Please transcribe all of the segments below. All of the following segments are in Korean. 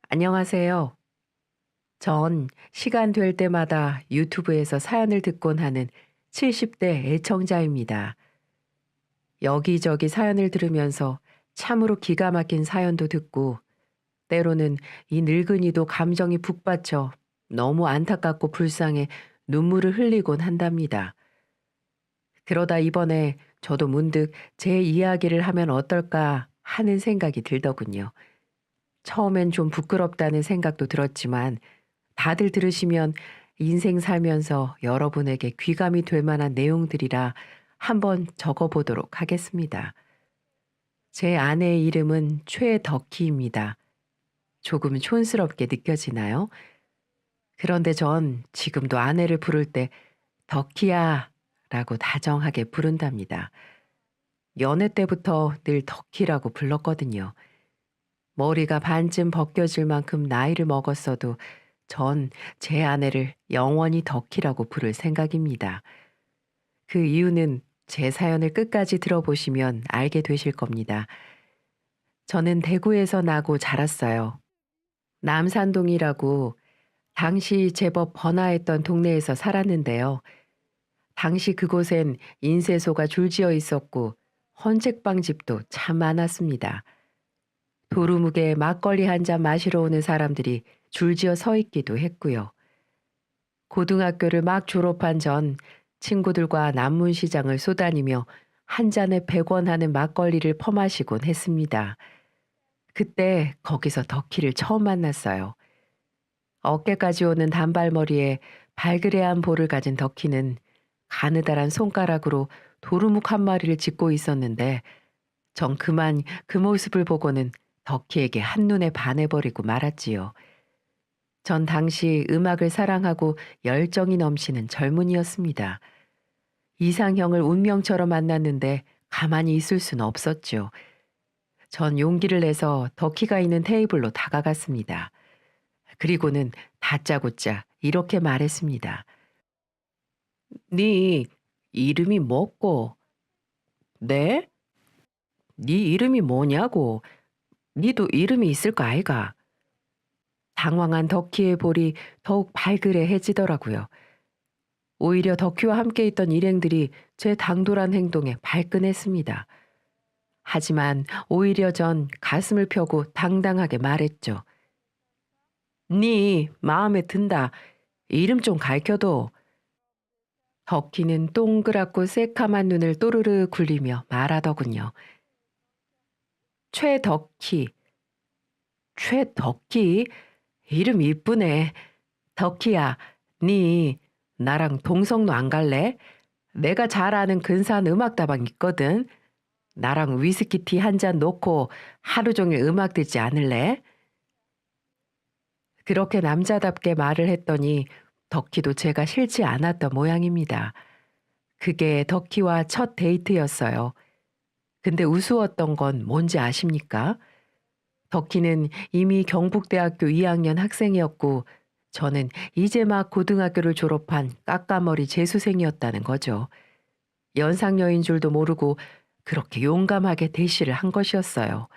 안녕하세요. 전 시간 될 때마다 유튜브에서 사연을 듣곤 하는 70대 애청자입니다. 여기저기 사연을 들으면서 참으로 기가 막힌 사연도 듣고 때로는 이 늙은이도 감정이 북받쳐 너무 안타깝고 불쌍해 눈물을 흘리곤 한답니다. 그러다 이번에 저도 문득 제 이야기를 하면 어떨까 하는 생각이 들더군요. 처음엔 좀 부끄럽다는 생각도 들었지만 다들 들으시면 인생 살면서 여러분에게 귀감이 될 만한 내용들이라 한번 적어보도록 하겠습니다. 제 아내의 이름은 최덕희입니다. 조금 촌스럽게 느껴지나요? 그런데 전 지금도 아내를 부를 때 덕희야 라고 다정하게 부른답니다. 연애 때부터 늘 덕희라고 불렀거든요. 머리가 반쯤 벗겨질 만큼 나이를 먹었어도 전 제 아내를 영원히 덕희라고 부를 생각입니다. 그 이유는 제 사연을 끝까지 들어보시면 알게 되실 겁니다. 저는 대구에서 나고 자랐어요. 남산동이라고 당시 제법 번화했던 동네에서 살았는데요. 당시 그곳엔 인쇄소가 줄지어 있었고 헌책방 집도 참 많았습니다. 도루묵에 막걸리 한 잔 마시러 오는 사람들이 줄지어 서 있기도 했고요. 고등학교를 막 졸업한 전 친구들과 남문시장을 쏘다니며 한 잔에 100원 하는 막걸리를 퍼마시곤 했습니다. 그때 거기서 덕희를 처음 만났어요. 어깨까지 오는 단발머리에 발그레한 볼을 가진 덕희는 가느다란 손가락으로 도루묵 한 마리를 짚고 있었는데 전 그만 그 모습을 보고는 덕희에게 한눈에 반해버리고 말았지요. 전 당시 음악을 사랑하고 열정이 넘치는 젊은이였습니다. 이상형을 운명처럼 만났는데 가만히 있을 수는 없었죠. 전 용기를 내서 덕희가 있는 테이블로 다가갔습니다. 그리고는 다짜고짜 이렇게 말했습니다. 네 이름이 뭐고? 네? 네 이름이 뭐냐고? 니도 이름이 있을 거 아이가? 당황한 덕희의 볼이 더욱 발그레해지더라고요. 오히려 덕희와 함께 있던 일행들이 제 당돌한 행동에 발끈했습니다. 하지만 오히려 전 가슴을 펴고 당당하게 말했죠. 네 마음에 든다. 이름 좀 가르쳐도. 덕희는 동그랗고 새카만 눈을 또르르 굴리며 말하더군요. 최덕희. 최덕희? 이름 이쁘네. 덕희야, 네 나랑 동성로 안 갈래? 내가 잘 아는 근사한 음악다방 있거든. 나랑 위스키티 한 잔 놓고 하루 종일 음악 듣지 않을래? 그렇게 남자답게 말을 했더니 덕희도 제가 싫지 않았던 모양입니다. 그게 덕희와 첫 데이트였어요. 근데 우스웠던 건 뭔지 아십니까? 덕희는 이미 경북대학교 2학년 학생이었고 저는 이제 막 고등학교를 졸업한 까까머리 재수생이었다는 거죠. 연상녀인 줄도 모르고 그렇게 용감하게 대시를 한 것이었어요.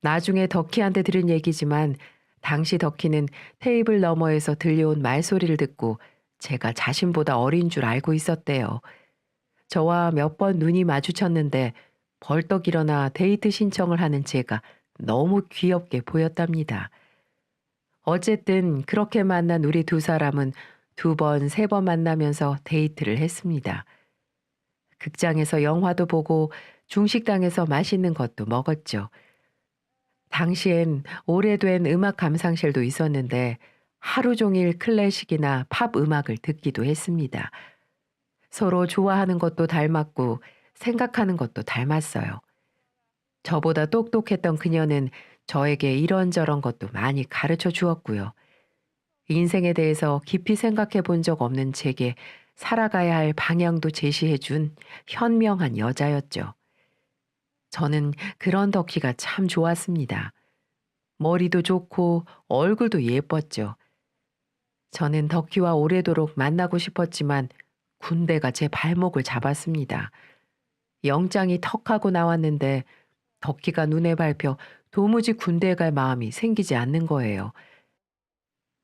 나중에 덕희한테 들은 얘기지만 당시 덕희는 테이블 너머에서 들려온 말소리를 듣고 제가 자신보다 어린 줄 알고 있었대요. 저와 몇 번 눈이 마주쳤는데 벌떡 일어나 데이트 신청을 하는 제가 너무 귀엽게 보였답니다. 어쨌든 그렇게 만난 우리 두 사람은 두 번, 세 번 만나면서 데이트를 했습니다. 극장에서 영화도 보고 중식당에서 맛있는 것도 먹었죠. 당시엔 오래된 음악 감상실도 있었는데 하루 종일 클래식이나 팝 음악을 듣기도 했습니다. 서로 좋아하는 것도 닮았고 생각하는 것도 닮았어요. 저보다 똑똑했던 그녀는 저에게 이런저런 것도 많이 가르쳐 주었고요. 인생에 대해서 깊이 생각해 본 적 없는 제게 살아가야 할 방향도 제시해 준 현명한 여자였죠. 저는 그런 덕희가 참 좋았습니다. 머리도 좋고 얼굴도 예뻤죠. 저는 덕희와 오래도록 만나고 싶었지만 군대가 제 발목을 잡았습니다. 영장이 턱하고 나왔는데 덕희가 눈에 밟혀 도무지 군대에 갈 마음이 생기지 않는 거예요.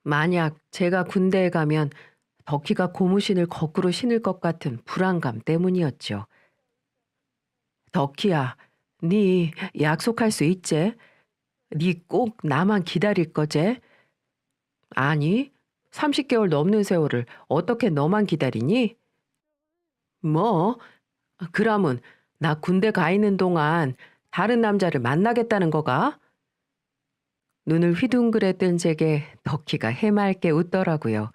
만약 제가 군대에 가면 덕희가 고무신을 거꾸로 신을 것 같은 불안감 때문이었죠. 덕희야, 네 약속할 수 있제? 네 꼭 나만 기다릴 거제? 아니, 30개월 넘는 세월을 어떻게 너만 기다리니? 뭐? 그러면 나 군대 가 있는 동안 다른 남자를 만나겠다는 거가? 눈을 휘둥그레 뜬 제게 덕희가 해맑게 웃더라고요.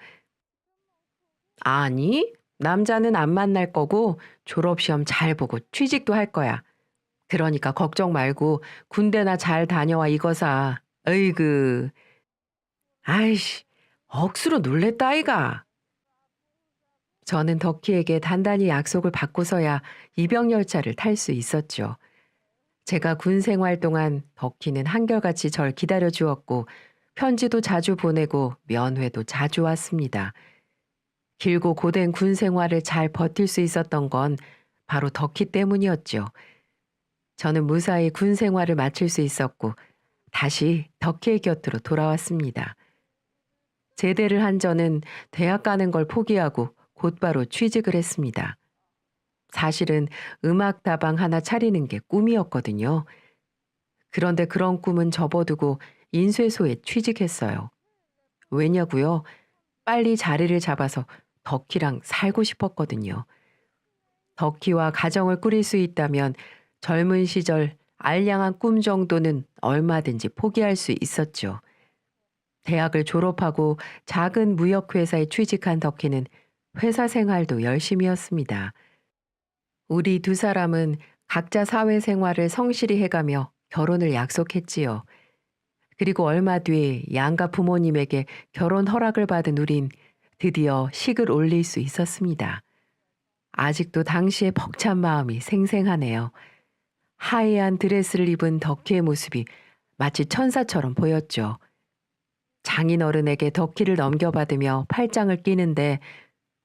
아니, 남자는 안 만날 거고 졸업시험 잘 보고 취직도 할 거야. 그러니까 걱정 말고 군대나 잘 다녀와 이거사. 으이그. 아이씨, 억수로 놀랬다 아이가. 저는 덕희에게 단단히 약속을 받고서야 이병열차를 탈 수 있었죠. 제가 군 생활 동안 덕희는 한결같이 절 기다려 주었고 편지도 자주 보내고 면회도 자주 왔습니다. 길고 고된 군 생활을 잘 버틸 수 있었던 건 바로 덕희 때문이었죠. 저는 무사히 군 생활을 마칠 수 있었고 다시 덕희의 곁으로 돌아왔습니다. 제대를 한 저는 대학 가는 걸 포기하고 곧바로 취직을 했습니다. 사실은 음악 다방 하나 차리는 게 꿈이었거든요. 그런데 그런 꿈은 접어두고 인쇄소에 취직했어요. 왜냐고요? 빨리 자리를 잡아서 덕희랑 살고 싶었거든요. 덕희와 가정을 꾸릴 수 있다면 젊은 시절 알량한 꿈 정도는 얼마든지 포기할 수 있었죠. 대학을 졸업하고 작은 무역회사에 취직한 덕희는 회사 생활도 열심히 했습니다. 우리 두 사람은 각자 사회생활을 성실히 해가며 결혼을 약속했지요. 그리고 얼마 뒤 양가 부모님에게 결혼 허락을 받은 우린 드디어 식을 올릴 수 있었습니다. 아직도 당시의 벅찬 마음이 생생하네요. 하얀 드레스를 입은 덕희의 모습이 마치 천사처럼 보였죠. 장인어른에게 덕희를 넘겨받으며 팔짱을 끼는데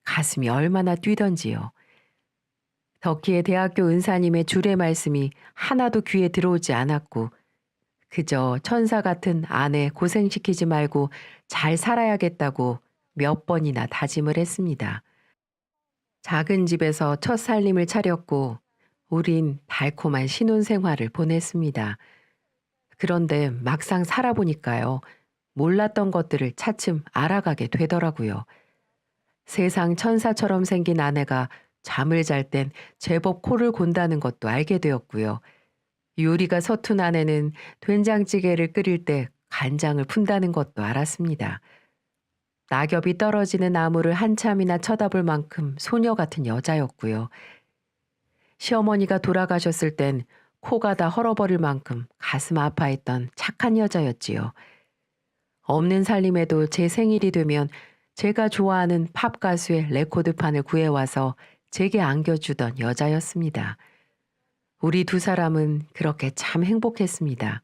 가슴이 얼마나 뛰던지요. 덕희의 대학교 은사님의 주례 말씀이 하나도 귀에 들어오지 않았고 그저 천사 같은 아내 고생시키지 말고 잘 살아야겠다고 몇 번이나 다짐을 했습니다. 작은 집에서 첫 살림을 차렸고 우린 달콤한 신혼생활을 보냈습니다. 그런데 막상 살아보니까요. 몰랐던 것들을 차츰 알아가게 되더라고요. 세상 천사처럼 생긴 아내가 잠을 잘 땐 제법 코를 곤다는 것도 알게 되었고요. 요리가 서툰 아내는 된장찌개를 끓일 때 간장을 푼다는 것도 알았습니다. 낙엽이 떨어지는 나무를 한참이나 쳐다볼 만큼 소녀 같은 여자였고요. 시어머니가 돌아가셨을 땐 코가 다 헐어버릴 만큼 가슴 아파했던 착한 여자였지요. 없는 살림에도 제 생일이 되면 제가 좋아하는 팝 가수의 레코드판을 구해와서 제게 안겨주던 여자였습니다. 우리 두 사람은 그렇게 참 행복했습니다.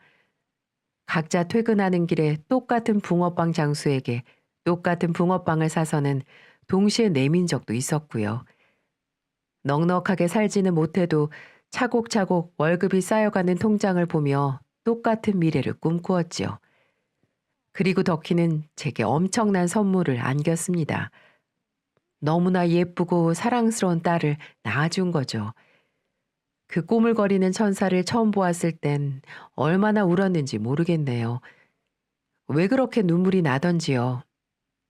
각자 퇴근하는 길에 똑같은 붕어빵 장수에게 똑같은 붕어빵을 사서는 동시에 내민 적도 있었고요. 넉넉하게 살지는 못해도 차곡차곡 월급이 쌓여가는 통장을 보며 똑같은 미래를 꿈꾸었지요. 그리고 덕희는 제게 엄청난 선물을 안겼습니다. 너무나 예쁘고 사랑스러운 딸을 낳아준 거죠. 그 꼬물거리는 천사를 처음 보았을 땐 얼마나 울었는지 모르겠네요. 왜 그렇게 눈물이 나던지요.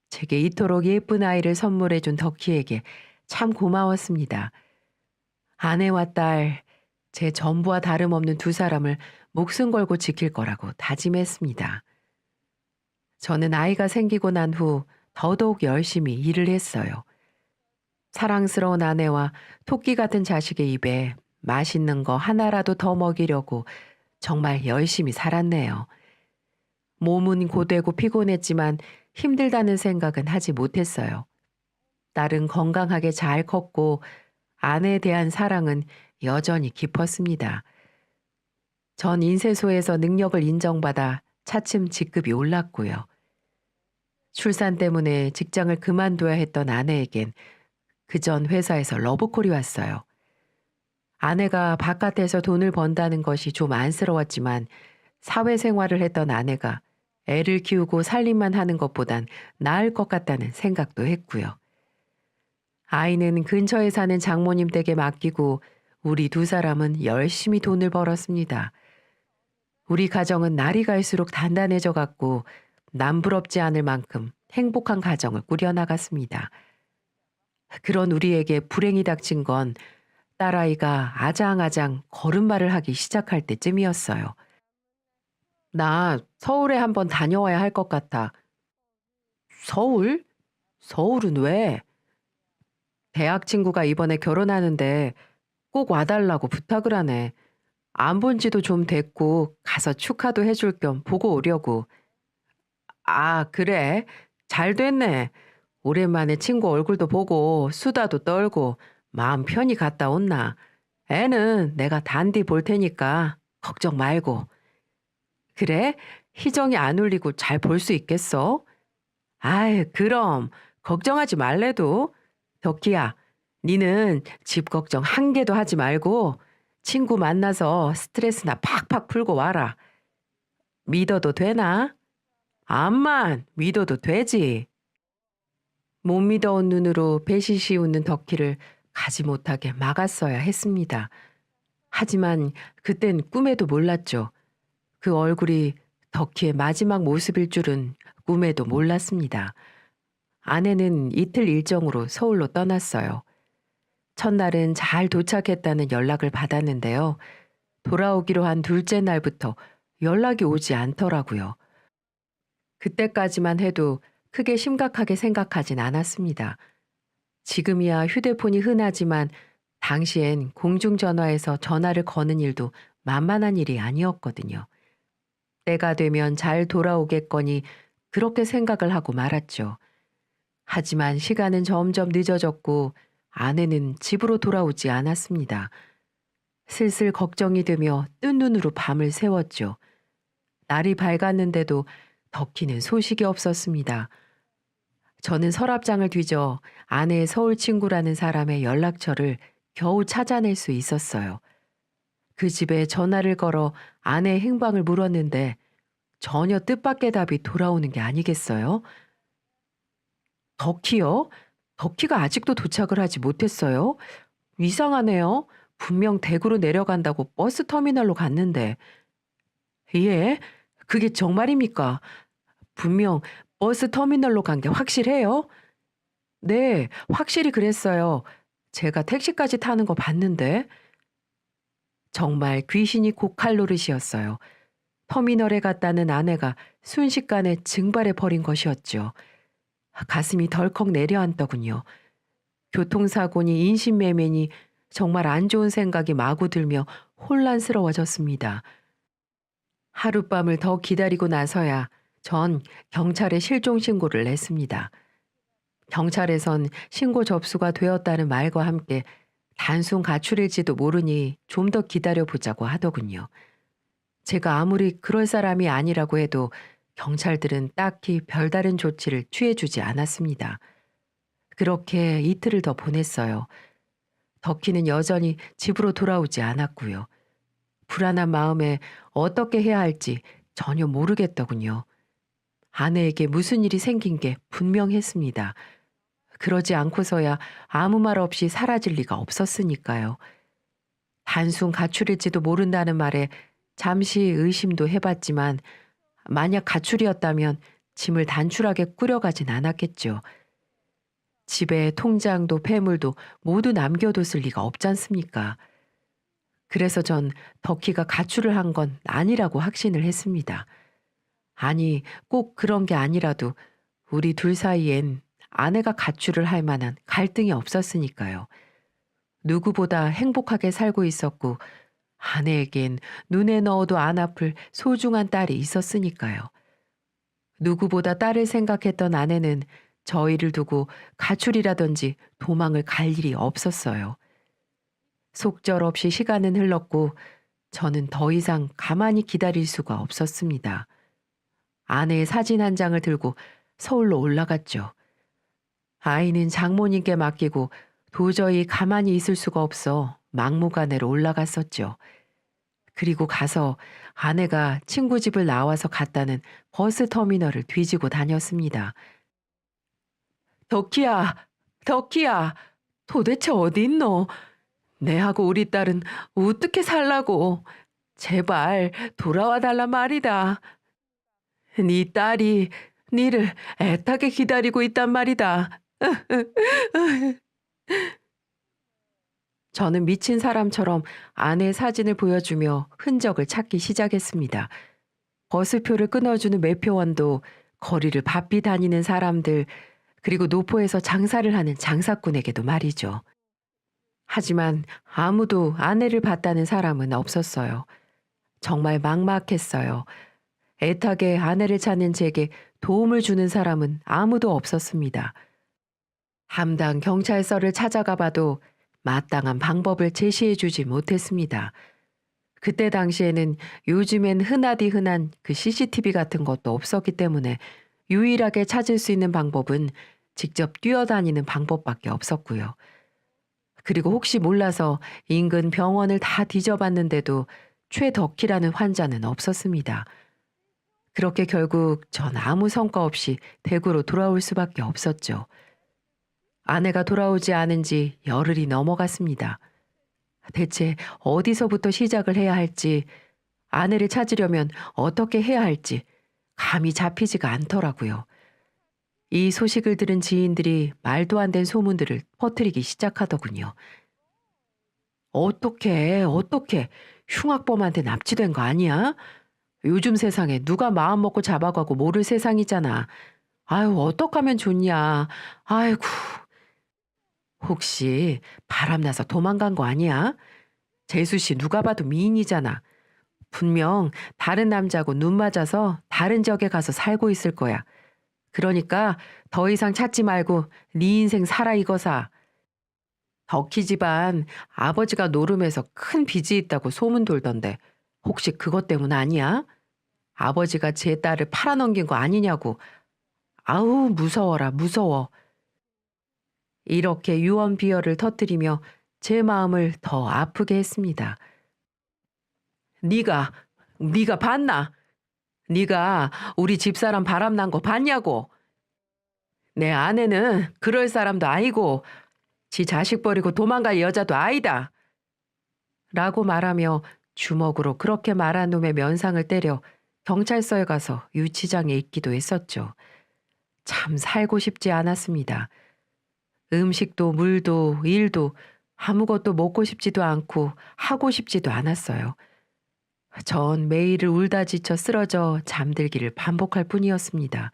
제게 이토록 예쁜 아이를 선물해준 덕희에게 참 고마웠습니다. 아내와 딸, 제 전부와 다름없는 두 사람을 목숨 걸고 지킬 거라고 다짐했습니다. 저는 아이가 생기고 난 후 더더욱 열심히 일을 했어요. 사랑스러운 아내와 토끼 같은 자식의 입에 맛있는 거 하나라도 더 먹이려고 정말 열심히 살았네요. 몸은 고되고 피곤했지만 힘들다는 생각은 하지 못했어요. 딸은 건강하게 잘 컸고 아내에 대한 사랑은 여전히 깊었습니다. 전 인쇄소에서 능력을 인정받아 차츰 직급이 올랐고요. 출산 때문에 직장을 그만둬야 했던 아내에겐 그전 회사에서 러브콜이 왔어요. 아내가 바깥에서 돈을 번다는 것이 좀 안쓰러웠지만 사회생활을 했던 아내가 애를 키우고 살림만 하는 것보단 나을 것 같다는 생각도 했고요. 아이는 근처에 사는 장모님 댁에 맡기고 우리 두 사람은 열심히 돈을 벌었습니다. 우리 가정은 날이 갈수록 단단해져 갔고 남부럽지 않을 만큼 행복한 가정을 꾸려나갔습니다. 그런 우리에게 불행이 닥친 건 딸아이가 아장아장 걸음마를 하기 시작할 때쯤이었어요. 나 서울에 한번 다녀와야 할 것 같아. 서울? 서울은 왜? 대학 친구가 이번에 결혼하는데 꼭 와달라고 부탁을 하네. 안 본 지도 좀 됐고 가서 축하도 해줄 겸 보고 오려고. 아, 그래? 잘 됐네. 오랜만에 친구 얼굴도 보고 수다도 떨고 마음 편히 갔다 온나. 애는 내가 단디 볼 테니까 걱정 말고. 그래? 희정이 안 울리고 잘 볼 수 있겠어? 아이, 그럼 걱정하지 말래도. 덕희야, 니는 집 걱정 한 개도 하지 말고 친구 만나서 스트레스나 팍팍 풀고 와라. 믿어도 되나? 암만 믿어도 되지. 못 믿어온 눈으로 배시시 웃는 덕희를 가지 못하게 막았어야 했습니다. 하지만 그땐 꿈에도 몰랐죠. 그 얼굴이 덕희의 마지막 모습일 줄은 꿈에도 몰랐습니다. 아내는 이틀 일정으로 서울로 떠났어요. 첫날은 잘 도착했다는 연락을 받았는데요. 돌아오기로 한 둘째 날부터 연락이 오지 않더라고요. 그때까지만 해도 크게 심각하게 생각하진 않았습니다. 지금이야 휴대폰이 흔하지만 당시엔 공중전화에서 전화를 거는 일도 만만한 일이 아니었거든요. 때가 되면 잘 돌아오겠거니 그렇게 생각을 하고 말았죠. 하지만 시간은 점점 늦어졌고 아내는 집으로 돌아오지 않았습니다. 슬슬 걱정이 되며 뜬 눈으로 밤을 새웠죠. 날이 밝았는데도 덕희는 소식이 없었습니다. 저는 서랍장을 뒤져 아내의 서울 친구라는 사람의 연락처를 겨우 찾아낼 수 있었어요. 그 집에 전화를 걸어 아내의 행방을 물었는데 전혀 뜻밖의 답이 돌아오는 게 아니겠어요? 덕희요? 덕희가 아직도 도착을 하지 못했어요? 이상하네요. 분명 대구로 내려간다고 버스 터미널로 갔는데. 예? 그게 정말입니까? 분명 버스 터미널로 간 게 확실해요? 네, 확실히 그랬어요. 제가 택시까지 타는 거 봤는데. 정말 귀신이 고칼 노릇이었어요. 터미널에 갔다는 아내가 순식간에 증발해 버린 것이었죠. 가슴이 덜컥 내려앉더군요. 교통사고니 인신매매니 정말 안 좋은 생각이 마구 들며 혼란스러워졌습니다. 하룻밤을 더 기다리고 나서야 전 경찰에 실종 신고를 냈습니다. 경찰에선 신고 접수가 되었다는 말과 함께 단순 가출일지도 모르니 좀 더 기다려보자고 하더군요. 제가 아무리 그럴 사람이 아니라고 해도 경찰들은 딱히 별다른 조치를 취해주지 않았습니다. 그렇게 이틀을 더 보냈어요. 덕희는 여전히 집으로 돌아오지 않았고요. 불안한 마음에 어떻게 해야 할지 전혀 모르겠더군요. 아내에게 무슨 일이 생긴 게 분명했습니다. 그러지 않고서야 아무 말 없이 사라질 리가 없었으니까요. 단순 가출일지도 모른다는 말에 잠시 의심도 해봤지만 만약 가출이었다면 짐을 단출하게 꾸려가진 않았겠죠. 집에 통장도 폐물도 모두 남겨뒀을 리가 없지 않습니까? 그래서 전 덕희가 가출을 한 건 아니라고 확신을 했습니다. 아니, 꼭 그런 게 아니라도 우리 둘 사이엔 아내가 가출을 할 만한 갈등이 없었으니까요. 누구보다 행복하게 살고 있었고 아내에겐 눈에 넣어도 안 아플 소중한 딸이 있었으니까요. 누구보다 딸을 생각했던 아내는 저희를 두고 가출이라든지 도망을 갈 일이 없었어요. 속절없이 시간은 흘렀고 저는 더 이상 가만히 기다릴 수가 없었습니다. 아내의 사진 한 장을 들고 서울로 올라갔죠. 아이는 장모님께 맡기고 도저히 가만히 있을 수가 없어 막무가내로 올라갔었죠. 그리고 가서 아내가 친구 집을 나와서 갔다는 버스 터미널을 뒤지고 다녔습니다. 덕희야, 덕희야, 도대체 어디 있노? 내하고 우리 딸은 어떻게 살라고? 제발 돌아와 달란 말이다. 네 딸이 니를 애타게 기다리고 있단 말이다. 저는 미친 사람처럼 아내 사진을 보여주며 흔적을 찾기 시작했습니다. 버스표를 끊어주는 매표원도, 거리를 바삐 다니는 사람들, 그리고 노포에서 장사를 하는 장사꾼에게도 말이죠. 하지만 아무도 아내를 봤다는 사람은 없었어요. 정말 막막했어요. 애타게 아내를 찾는 제게 도움을 주는 사람은 아무도 없었습니다. 담당 경찰서를 찾아가 봐도 마땅한 방법을 제시해 주지 못했습니다. 그때 당시에는 요즘엔 흔하디 흔한 그 CCTV 같은 것도 없었기 때문에 유일하게 찾을 수 있는 방법은 직접 뛰어다니는 방법밖에 없었고요. 그리고 혹시 몰라서 인근 병원을 다 뒤져봤는데도 최덕희라는 환자는 없었습니다. 그렇게 결국 전 아무 성과 없이 대구로 돌아올 수밖에 없었죠. 아내가 돌아오지 않은 지 열흘이 넘어갔습니다. 대체 어디서부터 시작을 해야 할지, 아내를 찾으려면 어떻게 해야 할지 감이 잡히지가 않더라고요. 이 소식을 들은 지인들이 말도 안 된 소문들을 퍼뜨리기 시작하더군요. 어떻게 흉악범한테 납치된 거 아니야? 요즘 세상에 누가 마음 먹고 잡아가고 모를 세상이잖아. 아유, 어떡하면 좋냐. 아이고, 혹시 바람나서 도망간 거 아니야? 재수 씨 누가 봐도 미인이잖아. 분명 다른 남자하고 눈 맞아서 다른 지역에 가서 살고 있을 거야. 그러니까 더 이상 찾지 말고 네 인생 살아 이거사. 덕희 집안 아버지가 노름해서 큰 빚이 있다고 소문 돌던데 혹시 그것 때문 아니야? 아버지가 제 딸을 팔아넘긴 거 아니냐고. 아우 무서워라 무서워. 이렇게 유언비어를 터뜨리며 제 마음을 더 아프게 했습니다. 네가 봤나? 네가 우리 집사람 바람난 거 봤냐고. 내 아내는 그럴 사람도 아니고 지 자식 버리고 도망갈 여자도 아니다. 라고 말하며 주먹으로 그렇게 말한 놈의 면상을 때려 경찰서에 가서 유치장에 있기도 했었죠. 참 살고 싶지 않았습니다. 음식도 물도 일도 아무것도 먹고 싶지도 않고 하고 싶지도 않았어요. 전 매일을 울다 지쳐 쓰러져 잠들기를 반복할 뿐이었습니다.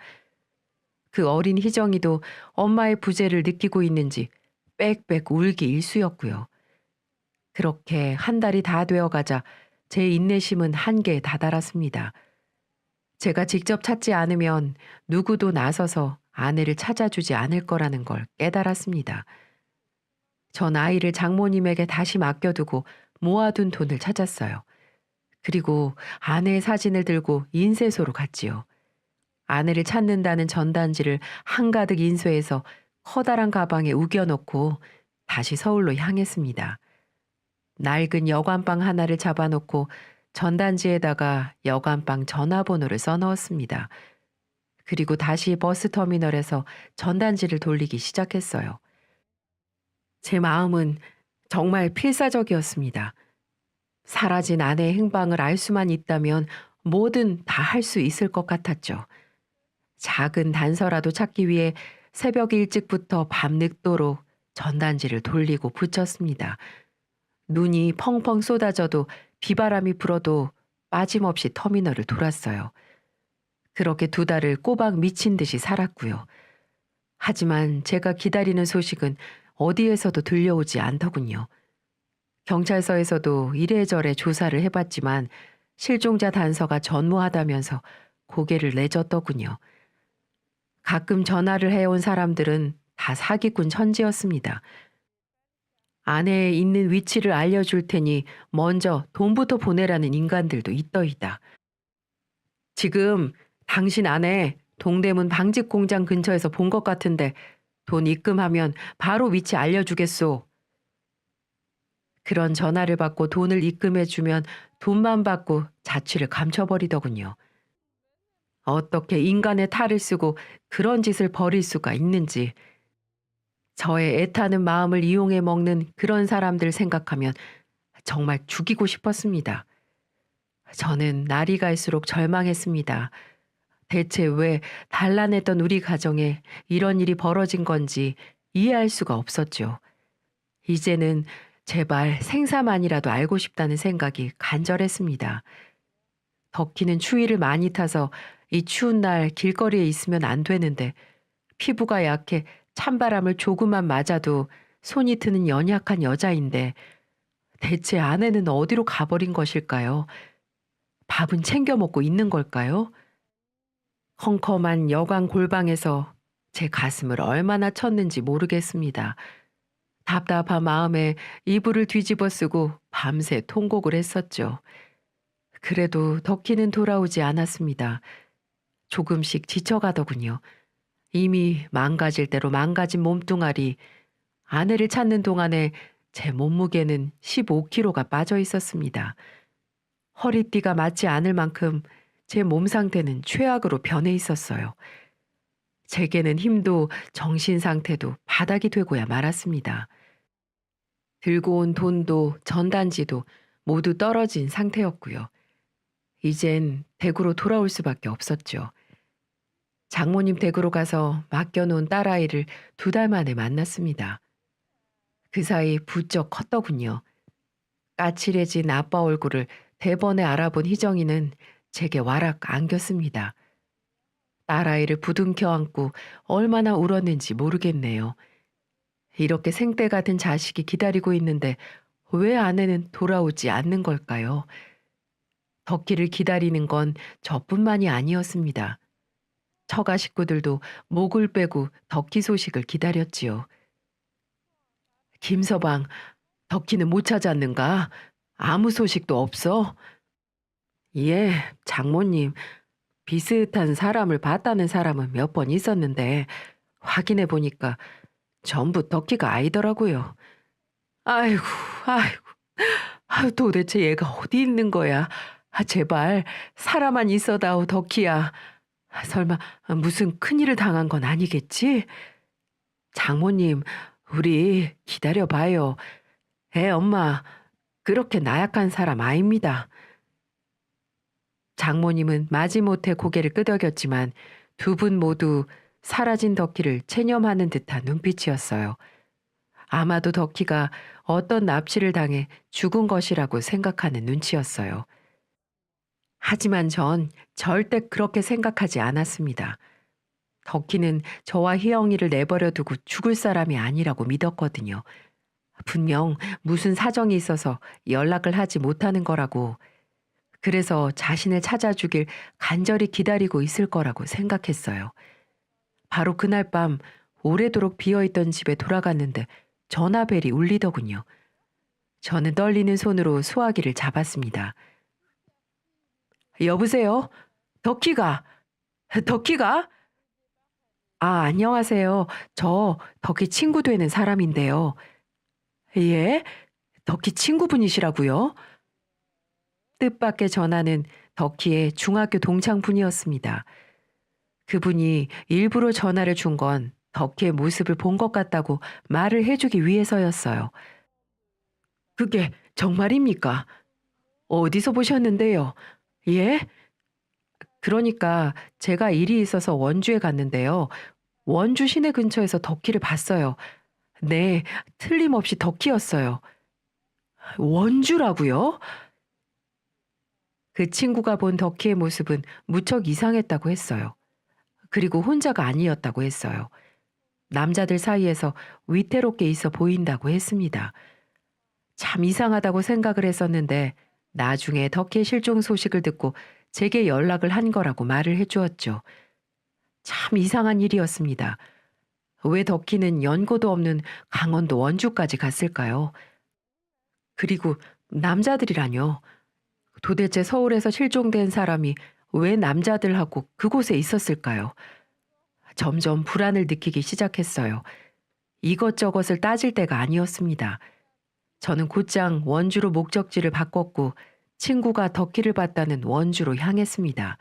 그 어린 희정이도 엄마의 부재를 느끼고 있는지 빽빽 울기 일쑤였고요. 그렇게 한 달이 다 되어가자 제 인내심은 한계에 다다랐습니다. 제가 직접 찾지 않으면 누구도 나서서 아내를 찾아주지 않을 거라는 걸 깨달았습니다. 전 아이를 장모님에게 다시 맡겨두고 모아둔 돈을 찾았어요. 그리고 아내의 사진을 들고 인쇄소로 갔지요. 아내를 찾는다는 전단지를 한가득 인쇄해서 커다란 가방에 우겨놓고 다시 서울로 향했습니다. 낡은 여관방 하나를 잡아놓고 전단지에다가 여관방 전화번호를 써넣었습니다. 그리고 다시 버스터미널에서 전단지를 돌리기 시작했어요. 제 마음은 정말 필사적이었습니다. 사라진 아내의 행방을 알 수만 있다면 뭐든 다 할 수 있을 것 같았죠. 작은 단서라도 찾기 위해 새벽 일찍부터 밤늦도록 전단지를 돌리고 붙였습니다. 눈이 펑펑 쏟아져도 비바람이 불어도 빠짐없이 터미널을 돌았어요. 그렇게 2달을 꼬박 미친 듯이 살았고요. 하지만 제가 기다리는 소식은 어디에서도 들려오지 않더군요. 경찰서에서도 이래저래 조사를 해봤지만 실종자 단서가 전무하다면서 고개를 내젓더군요. 가끔 전화를 해온 사람들은 다 사기꾼 천지였습니다. 아내의 있는 위치를 알려줄 테니 먼저 돈부터 보내라는 인간들도 있더이다. 지금 당신 아내 동대문 방직 공장 근처에서 본 것 같은데 돈 입금하면 바로 위치 알려주겠소. 그런 전화를 받고 돈을 입금해주면 돈만 받고 자취를 감춰버리더군요. 어떻게 인간의 탈을 쓰고 그런 짓을 벌일 수가 있는지, 저의 애타는 마음을 이용해 먹는 그런 사람들 생각하면 정말 죽이고 싶었습니다. 저는 날이 갈수록 절망했습니다. 대체 왜 단란했던 우리 가정에 이런 일이 벌어진 건지 이해할 수가 없었죠. 이제는 제발 생사만이라도 알고 싶다는 생각이 간절했습니다. 덕희는 추위를 많이 타서 이 추운 날 길거리에 있으면 안 되는데, 피부가 약해 찬바람을 조금만 맞아도 손이 트는 연약한 여자인데 대체 아내는 어디로 가버린 것일까요? 밥은 챙겨 먹고 있는 걸까요? 컴컴한 여관 골방에서 제 가슴을 얼마나 쳤는지 모르겠습니다. 답답한 마음에 이불을 뒤집어 쓰고 밤새 통곡을 했었죠. 그래도 덕희는 돌아오지 않았습니다. 조금씩 지쳐가더군요. 이미 망가질 대로 망가진 몸뚱아리, 아내를 찾는 동안에 제 몸무게는 15kg가 빠져 있었습니다. 허리띠가 맞지 않을 만큼 제 몸 상태는 최악으로 변해 있었어요. 제게는 힘도 정신 상태도 바닥이 되고야 말았습니다. 들고 온 돈도 전단지도 모두 떨어진 상태였고요. 이젠 댁으로 돌아올 수밖에 없었죠. 장모님 댁으로 가서 맡겨놓은 딸아이를 2달 만에 만났습니다. 그 사이 부쩍 컸더군요. 까칠해진 아빠 얼굴을 대번에 알아본 희정이는 제게 와락 안겼습니다. 딸아이를 부둥켜 안고 얼마나 울었는지 모르겠네요. 이렇게 생떼 같은 자식이 기다리고 있는데 왜 아내는 돌아오지 않는 걸까요? 덕희를 기다리는 건 저뿐만이 아니었습니다. 처가 식구들도 목을 빼고 덕희 소식을 기다렸지요. 김서방, 덕희는 못 찾았는가? 아무 소식도 없어? 예, 장모님. 비슷한 사람을 봤다는 사람은 몇 번 있었는데 확인해 보니까 전부 덕희가 아니더라고요. 아이고, 아이고. 도대체 얘가 어디 있는 거야? 제발 살아만 있어다오, 덕희야. 설마 무슨 큰일을 당한 건 아니겠지? 장모님, 우리 기다려봐요. 엄마, 그렇게 나약한 사람 아닙니다. 장모님은 마지못해 고개를 끄덕였지만 2분 모두 사라진 덕희를 체념하는 듯한 눈빛이었어요. 아마도 덕희가 어떤 납치를 당해 죽은 것이라고 생각하는 눈치였어요. 하지만 전 절대 그렇게 생각하지 않았습니다. 덕희는 저와 희영이를 내버려 두고 죽을 사람이 아니라고 믿었거든요. 분명 무슨 사정이 있어서 연락을 하지 못하는 거라고, 그래서 자신을 찾아주길 간절히 기다리고 있을 거라고 생각했어요. 바로 그날 밤 오래도록 비어있던 집에 돌아갔는데 전화벨이 울리더군요. 저는 떨리는 손으로 수화기를 잡았습니다. 여보세요? 덕희가? 덕희가? 아, 안녕하세요. 저 덕희 친구 되는 사람인데요. 예? 덕희 친구분이시라고요? 뜻밖의 전화는 덕희의 중학교 동창분이었습니다. 그분이 일부러 전화를 준 건 덕희의 모습을 본 것 같다고 말을 해주기 위해서였어요. 그게 정말입니까? 어디서 보셨는데요? 예? 그러니까 제가 일이 있어서 원주에 갔는데요. 원주 시내 근처에서 덕희를 봤어요. 네, 틀림없이 덕희였어요. 원주라고요? 그 친구가 본 덕희의 모습은 무척 이상했다고 했어요. 그리고 혼자가 아니었다고 했어요. 남자들 사이에서 위태롭게 있어 보인다고 했습니다. 참 이상하다고 생각을 했었는데 나중에 덕희의 실종 소식을 듣고 제게 연락을 한 거라고 말을 해주었죠. 참 이상한 일이었습니다. 왜 덕희는 연고도 없는 강원도 원주까지 갔을까요? 그리고 남자들이라뇨. 도대체 서울에서 실종된 사람이 왜 남자들하고 그곳에 있었을까요? 점점 불안을 느끼기 시작했어요. 이것저것을 따질 때가 아니었습니다. 저는 곧장 원주로 목적지를 바꿨고 친구가 덕키를 봤다는 원주로 향했습니다.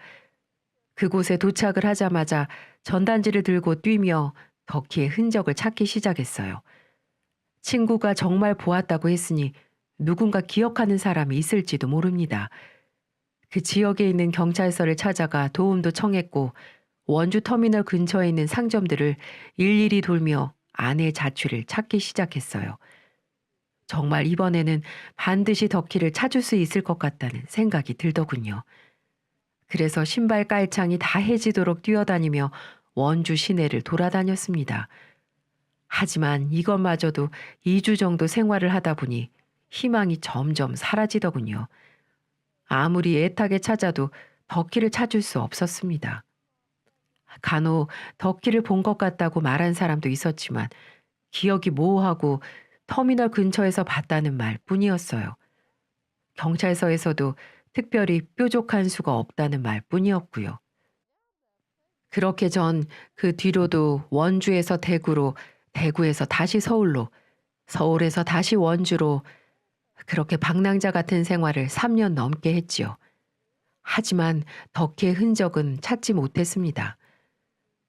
그곳에 도착을 하자마자 전단지를 들고 뛰며 덕키의 흔적을 찾기 시작했어요. 친구가 정말 보았다고 했으니 누군가 기억하는 사람이 있을지도 모릅니다. 그 지역에 있는 경찰서를 찾아가 도움도 청했고 원주 터미널 근처에 있는 상점들을 일일이 돌며 아내의 자취를 찾기 시작했어요. 정말 이번에는 반드시 덕키를 찾을 수 있을 것 같다는 생각이 들더군요. 그래서 신발 깔창이 다 해지도록 뛰어다니며 원주 시내를 돌아다녔습니다. 하지만 이것마저도 2주 정도 생활을 하다 보니 희망이 점점 사라지더군요. 아무리 애타게 찾아도 덕키를 찾을 수 없었습니다. 간혹 덕키를 본 것 같다고 말한 사람도 있었지만 기억이 모호하고 터미널 근처에서 봤다는 말 뿐이었어요. 경찰서에서도 특별히 뾰족한 수가 없다는 말 뿐이었고요. 그렇게 전 그 뒤로도 원주에서 대구로, 대구에서 다시 서울로, 서울에서 다시 원주로 그렇게 방랑자 같은 생활을 3년 넘게 했지요. 하지만 덕키의 흔적은 찾지 못했습니다.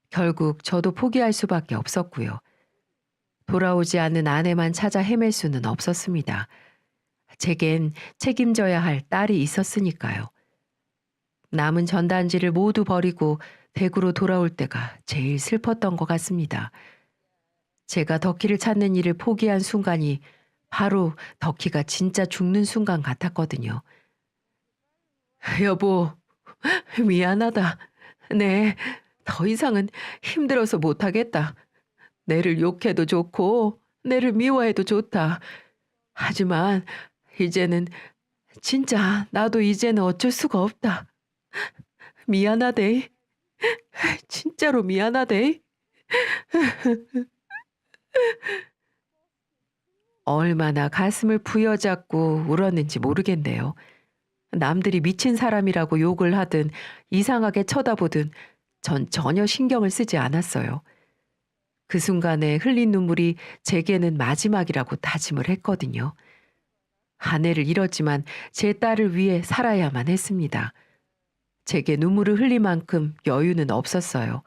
결국 저도 포기할 수밖에 없었고요. 돌아오지 않는 아내만 찾아 헤맬 수는 없었습니다. 제겐 책임져야 할 딸이 있었으니까요. 남은 전단지를 모두 버리고 대구로 돌아올 때가 제일 슬펐던 것 같습니다. 제가 덕키를 찾는 일을 포기한 순간이 바로 덕키가 진짜 죽는 순간 같았거든요. 여보, 미안하다. 네, 더 이상은 힘들어서 못하겠다. 내를 욕해도 좋고 내를 미워해도 좋다. 하지만 이제는 진짜 나도 이제는 어쩔 수가 없다. 미안하대. 진짜로 미안하대. 얼마나 가슴을 부여잡고 울었는지 모르겠네요. 남들이 미친 사람이라고 욕을 하든 이상하게 쳐다보든 전 전혀 신경을 쓰지 않았어요. 그 순간에 흘린 눈물이 제게는 마지막이라고 다짐을 했거든요. 아내를 잃었지만 제 딸을 위해 살아야만 했습니다. 제게 눈물을 흘릴 만큼 여유는 없었어요.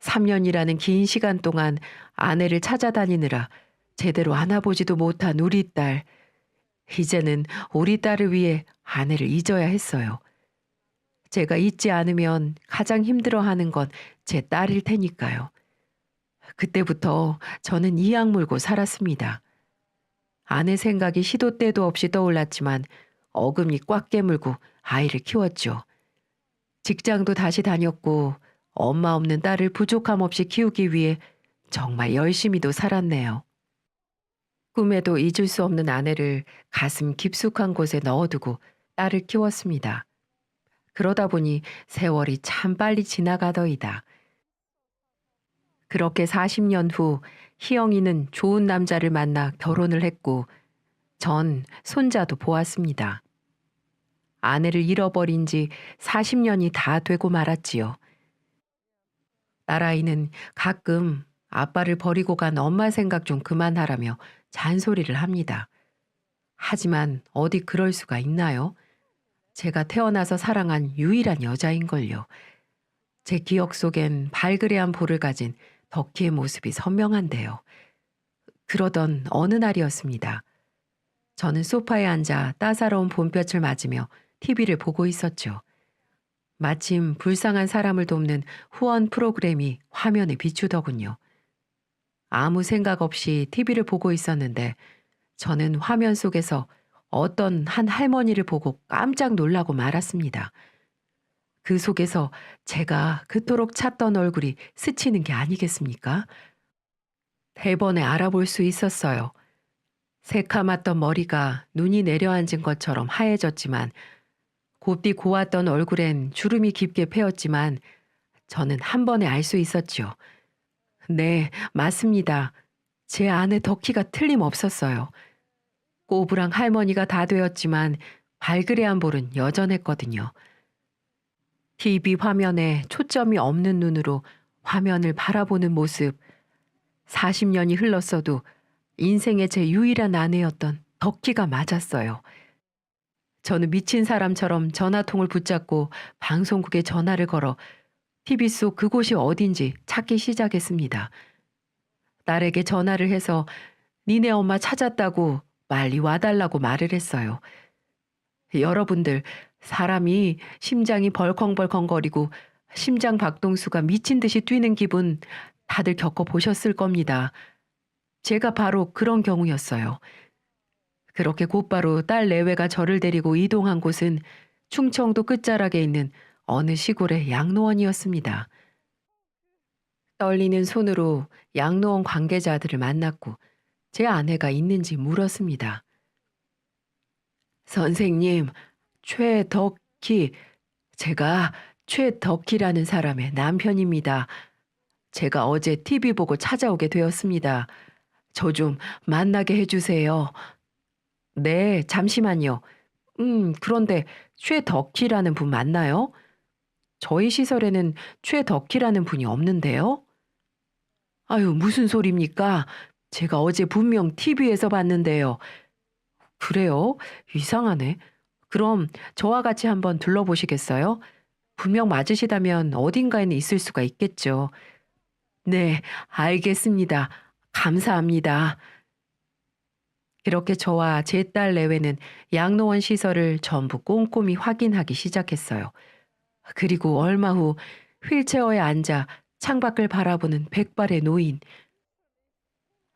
3년이라는 긴 시간 동안 아내를 찾아다니느라 제대로 안아보지도 못한 우리 딸. 이제는 우리 딸을 위해 아내를 잊어야 했어요. 제가 잊지 않으면 가장 힘들어하는 건 제 딸일 테니까요. 그때부터 저는 이악 물고 살았습니다. 아내 생각이 시도 때도 없이 떠올랐지만 어금니 꽉 깨물고 아이를 키웠죠. 직장도 다시 다녔고 엄마 없는 딸을 부족함 없이 키우기 위해 정말 열심히도 살았네요. 꿈에도 잊을 수 없는 아내를 가슴 깊숙한 곳에 넣어두고 딸을 키웠습니다. 그러다 보니 세월이 참 빨리 지나가더이다. 그렇게 40년 후 희영이는 좋은 남자를 만나 결혼을 했고 전 손자도 보았습니다. 아내를 잃어버린 지 40년이 다 되고 말았지요. 딸아이는 가끔 아빠를 버리고 간 엄마 생각 좀 그만하라며 잔소리를 합니다. 하지만 어디 그럴 수가 있나요? 제가 태어나서 사랑한 유일한 여자인걸요. 제 기억 속엔 발그레한 볼을 가진 덕희의 모습이 선명한데요. 그러던 어느 날이었습니다. 저는 소파에 앉아 따사로운 봄볕을 맞으며 TV를 보고 있었죠. 마침 불쌍한 사람을 돕는 후원 프로그램이 화면에 비추더군요. 아무 생각 없이 TV를 보고 있었는데 저는 화면 속에서 어떤 한 할머니를 보고 깜짝 놀라고 말았습니다. 그 속에서 제가 그토록 찾던 얼굴이 스치는 게 아니겠습니까? 대번에 알아볼 수 있었어요. 새카맣던 머리가 눈이 내려앉은 것처럼 하얘졌지만 곱디 고왔던 얼굴엔 주름이 깊게 패였지만 저는 한 번에 알 수 있었지요. 네, 맞습니다. 제 아내 덕희가 틀림없었어요. 꼬부랑 할머니가 다 되었지만 발그레한 볼은 여전했거든요. TV 화면에 초점이 없는 눈으로 화면을 바라보는 모습. 40년이 흘렀어도 인생의 제 유일한 아내였던 덕희가 맞았어요. 저는 미친 사람처럼 전화통을 붙잡고 방송국에 전화를 걸어 TV 속 그곳이 어딘지 찾기 시작했습니다. 딸에게 전화를 해서 니네 엄마 찾았다고 빨리 와달라고 말을 했어요. 여러분들, 사람이 심장이 벌컹벌컹거리고 심장 박동수가 미친 듯이 뛰는 기분 다들 겪어보셨을 겁니다. 제가 바로 그런 경우였어요. 그렇게 곧바로 딸 내외가 저를 데리고 이동한 곳은 충청도 끝자락에 있는 어느 시골의 양로원이었습니다. 떨리는 손으로 양로원 관계자들을 만났고 제 아내가 있는지 물었습니다. 선생님, 최덕희, 제가 최덕희라는 사람의 남편입니다. 제가 어제 TV 보고 찾아오게 되었습니다. 저 좀 만나게 해주세요. 네, 잠시만요. 그런데 최덕희라는 분 맞나요? 저희 시설에는 최덕희라는 분이 없는데요? 아유, 무슨 소리입니까? 제가 어제 분명 TV에서 봤는데요. 그래요? 이상하네. 그럼 저와 같이 한번 둘러보시겠어요? 분명 맞으시다면 어딘가에는 있을 수가 있겠죠. 네, 알겠습니다. 감사합니다. 그렇게 저와 제 딸 내외는 양로원 시설을 전부 꼼꼼히 확인하기 시작했어요. 그리고 얼마 후 휠체어에 앉아 창밖을 바라보는 백발의 노인.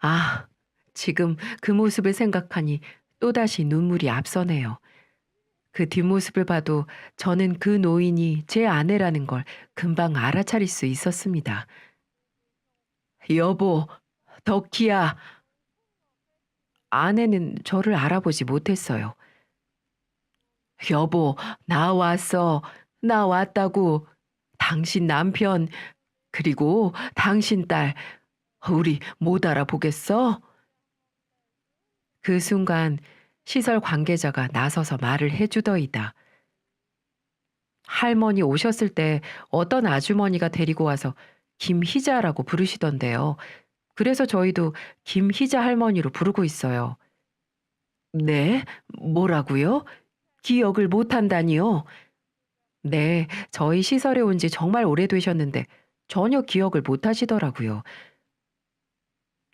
아, 지금 그 모습을 생각하니 또다시 눈물이 앞서네요. 그 뒷모습을 봐도 저는 그 노인이 제 아내라는 걸 금방 알아차릴 수 있었습니다. 여보, 덕희야. 아내는 저를 알아보지 못했어요. 여보, 나 왔어. 나 왔다고. 당신 남편, 그리고 당신 딸, 우리 못 알아보겠어? 그 순간 시설 관계자가 나서서 말을 해주더이다. 할머니 오셨을 때 어떤 아주머니가 데리고 와서 김희자라고 부르시던데요. 그래서 저희도 김희자 할머니로 부르고 있어요. 네? 뭐라고요? 기억을 못한다니요? 네, 저희 시설에 온 지 정말 오래되셨는데 전혀 기억을 못하시더라고요.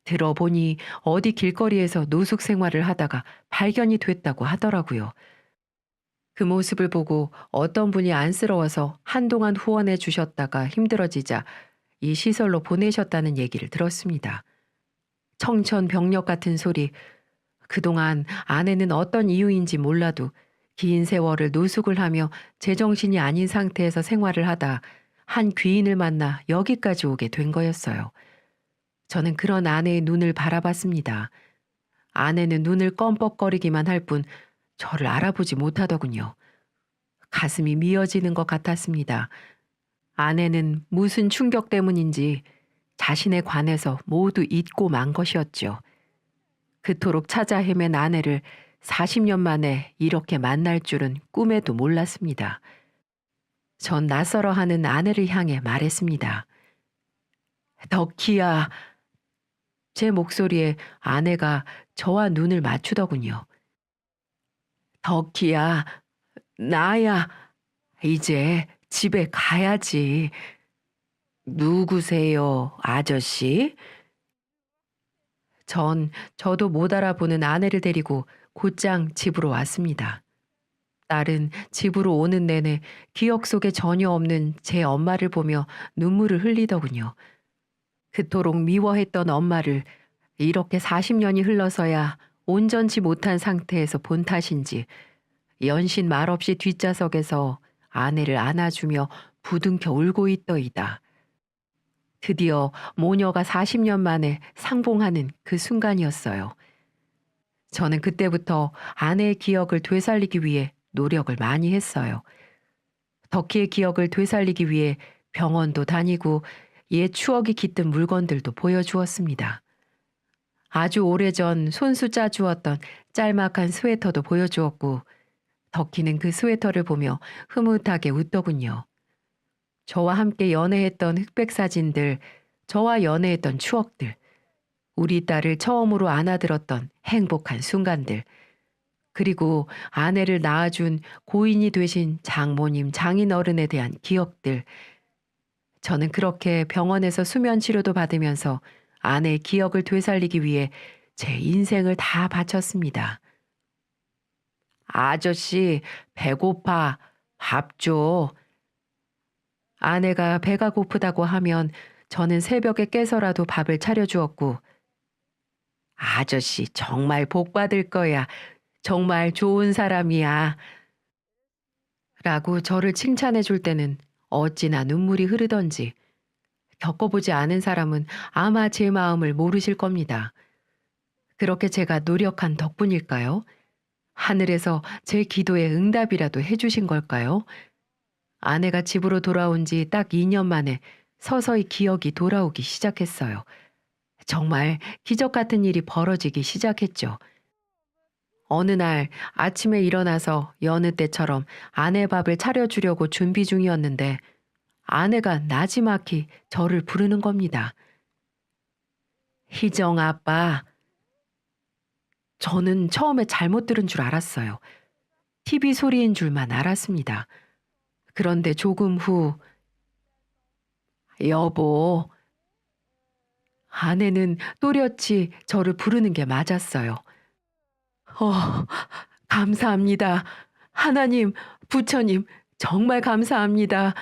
들어보니 어디 길거리에서 노숙 생활을 하다가 발견이 됐다고 하더라고요. 그 모습을 보고 어떤 분이 안쓰러워서 한동안 후원해 주셨다가 힘들어지자 이 시설로 보내셨다는 얘기를 들었습니다. 청천벽력 같은 소리. 그동안 아내는 어떤 이유인지 몰라도 긴 세월을 노숙을 하며 제정신이 아닌 상태에서 생활을 하다 한 귀인을 만나 여기까지 오게 된 거였어요. 저는 그런 아내의 눈을 바라봤습니다. 아내는 눈을 껌뻑거리기만 할 뿐 저를 알아보지 못하더군요. 가슴이 미어지는 것 같았습니다. 아내는 무슨 충격 때문인지 자신에 관해서 모두 잊고 만 것이었죠. 그토록 찾아 헤맨 아내를 40년 만에 이렇게 만날 줄은 꿈에도 몰랐습니다. 전 낯설어하는 아내를 향해 말했습니다. 덕희야. 제 목소리에 아내가 저와 눈을 맞추더군요. 덕희야, 나야. 이제 집에 가야지. 누구세요, 아저씨? 저도 못 알아보는 아내를 데리고 곧장 집으로 왔습니다. 딸은 집으로 오는 내내 기억 속에 전혀 없는 제 엄마를 보며 눈물을 흘리더군요. 그토록 미워했던 엄마를 이렇게 40년이 흘러서야 온전치 못한 상태에서 본 탓인지 연신 말없이 뒷좌석에서 아내를 안아주며 부둥켜 울고 있더이다. 드디어 모녀가 40년 만에 상봉하는 그 순간이었어요. 저는 그때부터 아내의 기억을 되살리기 위해 노력을 많이 했어요. 덕희의 기억을 되살리기 위해 병원도 다니고 옛 추억이 깃든 물건들도 보여주었습니다. 아주 오래전 손수 짜주었던 짤막한 스웨터도 보여주었고 덕희는 그 스웨터를 보며 흐뭇하게 웃더군요. 저와 함께 연애했던 흑백 사진들, 저와 연애했던 추억들. 우리 딸을 처음으로 안아들었던 행복한 순간들, 그리고 아내를 낳아준 고인이 되신 장모님, 장인어른에 대한 기억들. 저는 그렇게 병원에서 수면 치료도 받으면서 아내의 기억을 되살리기 위해 제 인생을 다 바쳤습니다. 아저씨, 배고파. 밥 줘. 아내가 배가 고프다고 하면 저는 새벽에 깨서라도 밥을 차려주었고, 아저씨 정말 복 받을 거야. 정말 좋은 사람이야. 라고 저를 칭찬해 줄 때는 어찌나 눈물이 흐르던지, 겪어보지 않은 사람은 아마 제 마음을 모르실 겁니다. 그렇게 제가 노력한 덕분일까요? 하늘에서 제 기도에 응답이라도 해주신 걸까요? 아내가 집으로 돌아온 지 딱 2년 만에 서서히 기억이 돌아오기 시작했어요. 정말 기적 같은 일이 벌어지기 시작했죠. 어느 날 아침에 일어나서 여느 때처럼 아내 밥을 차려주려고 준비 중이었는데 아내가 나지막히 저를 부르는 겁니다. 희정 아빠. 저는 처음에 잘못 들은 줄 알았어요. TV 소리인 줄만 알았습니다. 그런데 조금 후, 여보. 아내는 또렷이 저를 부르는 게 맞았어요. 어, 감사합니다. 하나님, 부처님, 정말 감사합니다.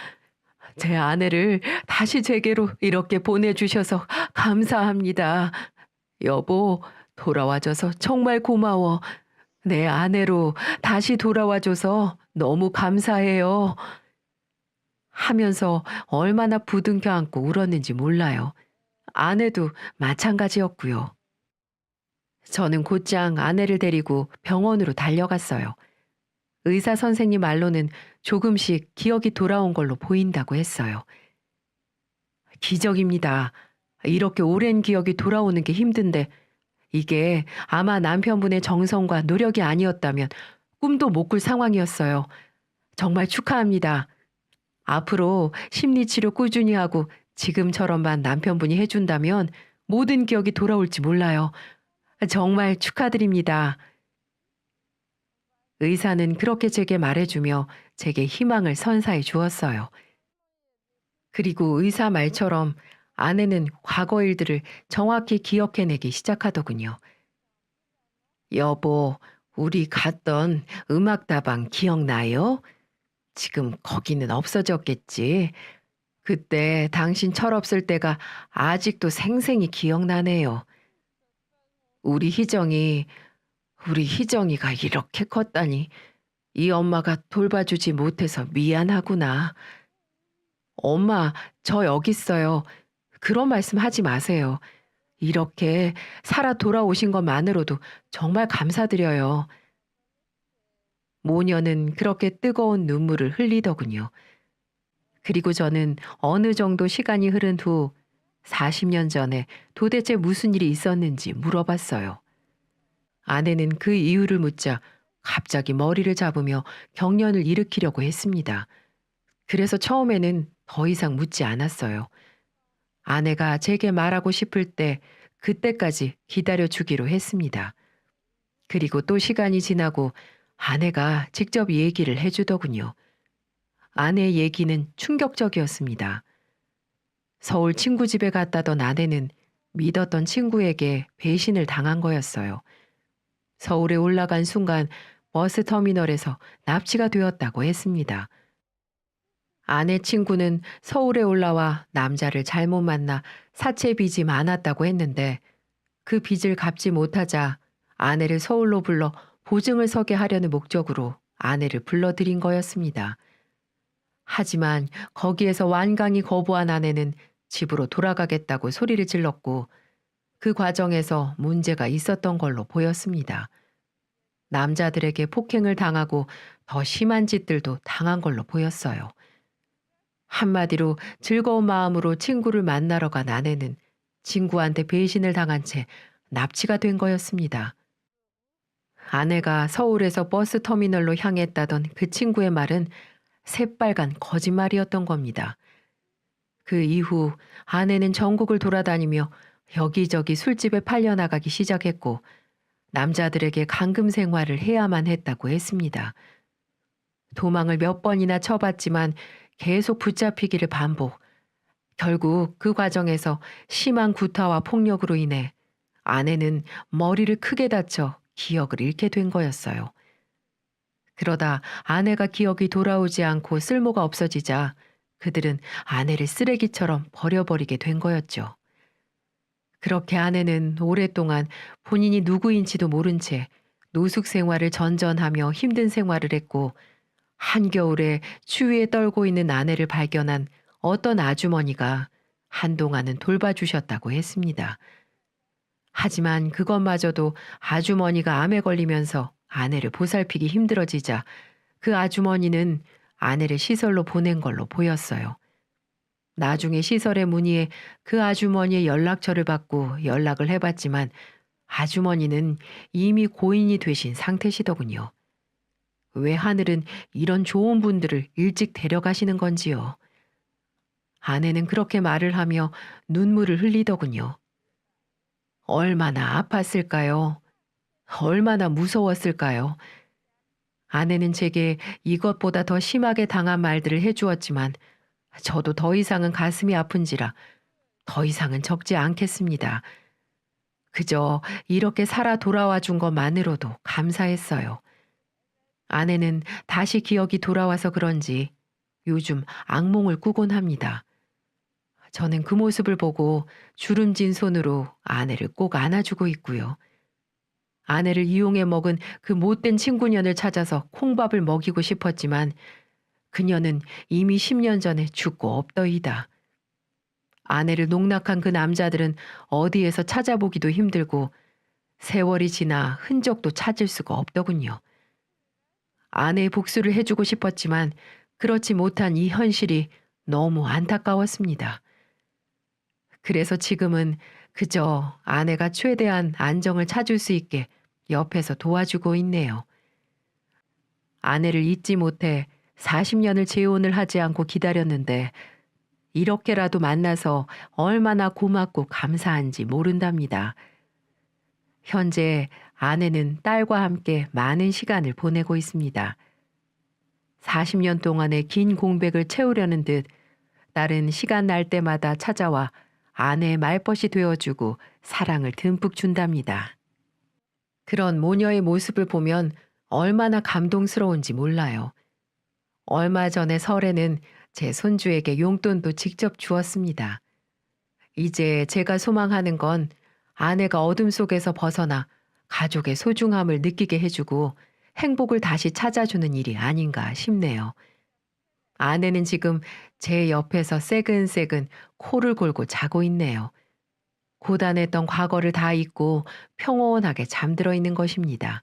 제 아내를 다시 제게로 이렇게 보내주셔서 감사합니다. 여보, 돌아와줘서 정말 고마워. 내 아내로 다시 돌아와줘서 너무 감사해요. 하면서 얼마나 부둥켜 안고 울었는지 몰라요. 아내도 마찬가지였고요. 저는 곧장 아내를 데리고 병원으로 달려갔어요. 의사 선생님 말로는 조금씩 기억이 돌아온 걸로 보인다고 했어요. 기적입니다. 이렇게 오랜 기억이 돌아오는 게 힘든데 이게 아마 남편분의 정성과 노력이 아니었다면 꿈도 못 꿀 상황이었어요. 정말 축하합니다. 앞으로 심리치료 꾸준히 하고 지금처럼만 남편분이 해준다면 모든 기억이 돌아올지 몰라요. 정말 축하드립니다. 의사는 그렇게 제게 말해주며 제게 희망을 선사해 주었어요. 그리고 의사 말처럼 아내는 과거 일들을 정확히 기억해내기 시작하더군요. 여보, 우리 갔던 음악다방 기억나요? 지금 거기는 없어졌겠지. 그때 당신 철없을 때가 아직도 생생히 기억나네요. 우리 희정이, 우리 희정이가 이렇게 컸다니. 이 엄마가 돌봐주지 못해서 미안하구나. 엄마, 저 여기 있어요. 그런 말씀 하지 마세요. 이렇게 살아 돌아오신 것만으로도 정말 감사드려요. 모녀는 그렇게 뜨거운 눈물을 흘리더군요. 그리고 저는 어느 정도 시간이 흐른 후 40년 전에 도대체 무슨 일이 있었는지 물어봤어요. 아내는 그 이유를 묻자 갑자기 머리를 잡으며 경련을 일으키려고 했습니다. 그래서 처음에는 더 이상 묻지 않았어요. 아내가 제게 말하고 싶을 때 그때까지 기다려 주기로 했습니다. 그리고 또 시간이 지나고 아내가 직접 얘기를 해주더군요. 아내의 얘기는 충격적이었습니다. 서울 친구 집에 갔다던 아내는 믿었던 친구에게 배신을 당한 거였어요. 서울에 올라간 순간 버스 터미널에서 납치가 되었다고 했습니다. 아내 친구는 서울에 올라와 남자를 잘못 만나 사채 빚이 많았다고 했는데 그 빚을 갚지 못하자 아내를 서울로 불러 보증을 서게 하려는 목적으로 아내를 불러들인 거였습니다. 하지만 거기에서 완강히 거부한 아내는 집으로 돌아가겠다고 소리를 질렀고 그 과정에서 문제가 있었던 걸로 보였습니다. 남자들에게 폭행을 당하고 더 심한 짓들도 당한 걸로 보였어요. 한마디로 즐거운 마음으로 친구를 만나러 간 아내는 친구한테 배신을 당한 채 납치가 된 거였습니다. 아내가 서울에서 버스 터미널로 향했다던 그 친구의 말은 새빨간 거짓말이었던 겁니다. 그 이후 아내는 전국을 돌아다니며 여기저기 술집에 팔려나가기 시작했고 남자들에게 감금 생활을 해야만 했다고 했습니다. 도망을 몇 번이나 쳐봤지만 계속 붙잡히기를 반복. 결국 그 과정에서 심한 구타와 폭력으로 인해 아내는 머리를 크게 다쳐 기억을 잃게 된 거였어요. 그러다 아내가 기억이 돌아오지 않고 쓸모가 없어지자 그들은 아내를 쓰레기처럼 버려버리게 된 거였죠. 그렇게 아내는 오랫동안 본인이 누구인지도 모른 채 노숙 생활을 전전하며 힘든 생활을 했고 한겨울에 추위에 떨고 있는 아내를 발견한 어떤 아주머니가 한동안은 돌봐주셨다고 했습니다. 하지만 그것마저도 아주머니가 암에 걸리면서 아내를 보살피기 힘들어지자 그 아주머니는 아내를 시설로 보낸 걸로 보였어요. 나중에 시설에 문의해 그 아주머니의 연락처를 받고 연락을 해봤지만 아주머니는 이미 고인이 되신 상태시더군요. 왜 하늘은 이런 좋은 분들을 일찍 데려가시는 건지요. 아내는 그렇게 말을 하며 눈물을 흘리더군요. 얼마나 아팠을까요? 얼마나 무서웠을까요? 아내는 제게 이것보다 더 심하게 당한 말들을 해주었지만 저도 더 이상은 가슴이 아픈지라 더 이상은 적지 않겠습니다. 그저 이렇게 살아 돌아와 준 것만으로도 감사했어요. 아내는 다시 기억이 돌아와서 그런지 요즘 악몽을 꾸곤 합니다. 저는 그 모습을 보고 주름진 손으로 아내를 꼭 안아주고 있고요. 아내를 이용해 먹은 그 못된 친구년을 찾아서 콩밥을 먹이고 싶었지만 그녀는 이미 10년 전에 죽고 없더이다. 아내를 농락한 그 남자들은 어디에서 찾아보기도 힘들고 세월이 지나 흔적도 찾을 수가 없더군요. 아내의 복수를 해주고 싶었지만 그렇지 못한 이 현실이 너무 안타까웠습니다. 그래서 지금은 그저 아내가 최대한 안정을 찾을 수 있게 옆에서 도와주고 있네요. 아내를 잊지 못해 40년을 재혼을 하지 않고 기다렸는데 이렇게라도 만나서 얼마나 고맙고 감사한지 모른답니다. 현재 아내는 딸과 함께 많은 시간을 보내고 있습니다. 40년 동안의 긴 공백을 채우려는 듯 딸은 시간 날 때마다 찾아와 아내의 말벗이 되어주고 사랑을 듬뿍 준답니다. 그런 모녀의 모습을 보면 얼마나 감동스러운지 몰라요. 얼마 전에 설에는 제 손주에게 용돈도 직접 주었습니다. 이제 제가 소망하는 건 아내가 어둠 속에서 벗어나 가족의 소중함을 느끼게 해주고 행복을 다시 찾아주는 일이 아닌가 싶네요. 아내는 지금 제 옆에서 새근새근 코를 골고 자고 있네요. 고단했던 과거를 다 잊고 평온하게 잠들어 있는 것입니다.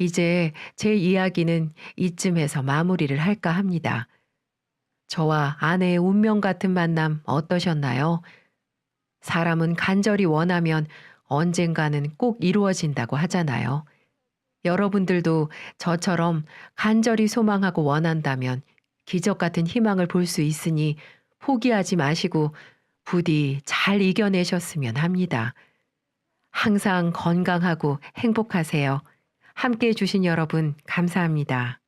이제 제 이야기는 이쯤에서 마무리를 할까 합니다. 저와 아내의 운명 같은 만남 어떠셨나요? 사람은 간절히 원하면 언젠가는 꼭 이루어진다고 하잖아요. 여러분들도 저처럼 간절히 소망하고 원한다면 기적 같은 희망을 볼 수 있으니 포기하지 마시고 부디 잘 이겨내셨으면 합니다. 항상 건강하고 행복하세요. 함께 해주신 여러분 감사합니다.